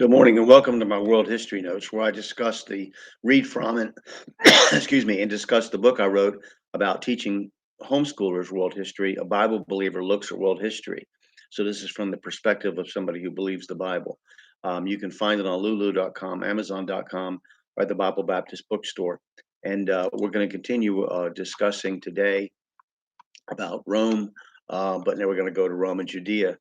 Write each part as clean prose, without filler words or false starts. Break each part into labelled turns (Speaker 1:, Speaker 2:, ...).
Speaker 1: Good morning and welcome to my World History Notes, where I discuss the read from and excuse me, and discuss the book I wrote about teaching homeschoolers world history. A Bible believer looks at world history. So this is from the perspective of somebody who believes the Bible. You can find it on Lulu.com, Amazon.com, or at the Bible Baptist Bookstore. And we're going to continue discussing today about Rome, but now we're going to go to Rome and Judea.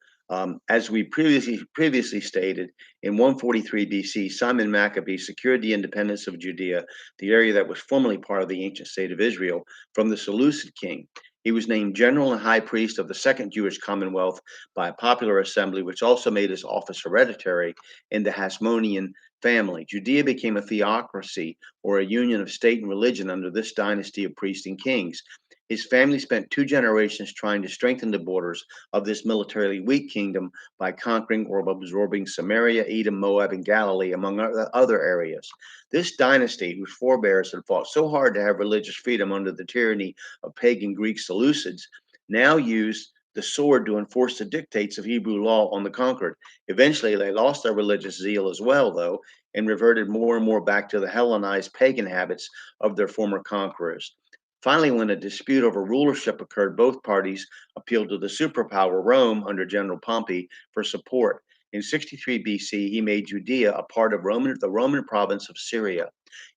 Speaker 1: As we previously stated, in 143 BC, Simon Maccabee secured the independence of Judea, the area that was formerly part of the ancient state of Israel, from the Seleucid king. He was named general and high priest of the Second Jewish Commonwealth by a popular assembly, which also made his office hereditary in the Hasmonean family. Judea became a theocracy, or a union of state and religion, under this dynasty of priests and kings. His family spent two generations trying to strengthen the borders of this militarily weak kingdom by conquering or absorbing Samaria, Edom, Moab, and Galilee, among other areas. This dynasty, whose forebears had fought so hard to have religious freedom under the tyranny of pagan Greek Seleucids, now used the sword to enforce the dictates of Hebrew law on the conquered. Eventually, they lost their religious zeal as well, though, and reverted more and more back to the Hellenized pagan habits of their former conquerors. Finally, when a dispute over rulership occurred, both parties appealed to the superpower Rome under General Pompey for support. In 63 BC, he made Judea a part of the Roman province of Syria.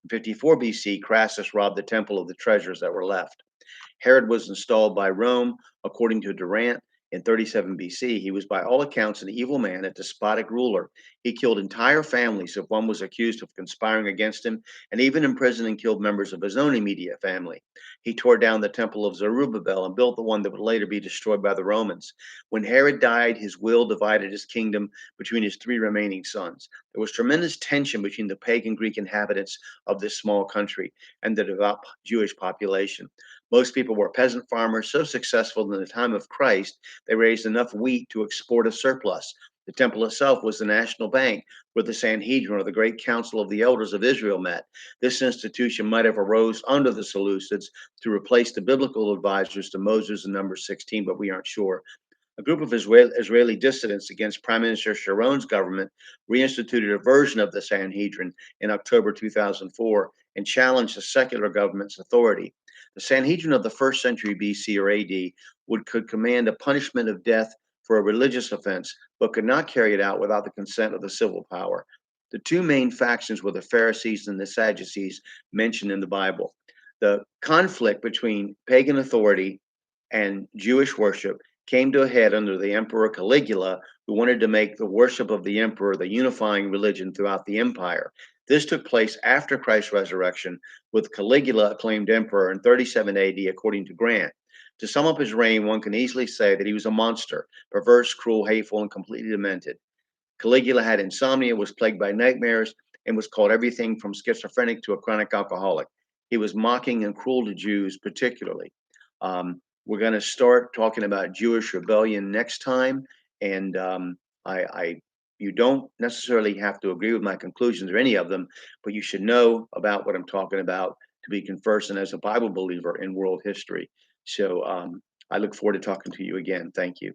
Speaker 1: In 54 BC, Crassus robbed the temple of the treasures that were left. Herod was installed by Rome, according to Durant, in 37 BC. He was, by all accounts, an evil man, a despotic ruler. He killed entire families if one was accused of conspiring against him, and even imprisoned and killed members of his own immediate family. He tore down the temple of Zerubbabel and built the one that would later be destroyed by the Romans. When Herod died, his will divided his kingdom between his three remaining sons. There was tremendous tension between the pagan Greek inhabitants of this small country and the devout Jewish population. Most people were peasant farmers, so successful in the time of Christ, they raised enough wheat to export a surplus. The temple itself was the national bank where the Sanhedrin, or the great council of the elders of Israel, met. This institution might have arose under the Seleucids to replace the biblical advisors to Moses in Numbers 16, but we aren't sure. A group of Israeli dissidents against Prime Minister Sharon's government reinstituted a version of the Sanhedrin in October 2004 and challenged the secular government's authority. The Sanhedrin of the first century BC or AD could command a punishment of death for a religious offense, but could not carry it out without the consent of the civil power. The two main factions were the Pharisees and the Sadducees mentioned in the Bible. The conflict between pagan authority and Jewish worship came to a head under the Emperor Caligula, who wanted to make the worship of the emperor the unifying religion throughout the empire. This took place after Christ's resurrection, with Caligula acclaimed emperor in 37 AD, according to Grant. To sum up his reign, one can easily say that he was a monster, perverse, cruel, hateful, and completely demented. Caligula had insomnia, was plagued by nightmares, and was called everything from schizophrenic to a chronic alcoholic. He was mocking and cruel to Jews, particularly. We're going to start talking about Jewish rebellion next time, and I you don't necessarily have to agree with my conclusions or any of them, but you should know about what I'm talking about to be conversant as a Bible believer in world history. So I look forward to talking to you again. Thank you.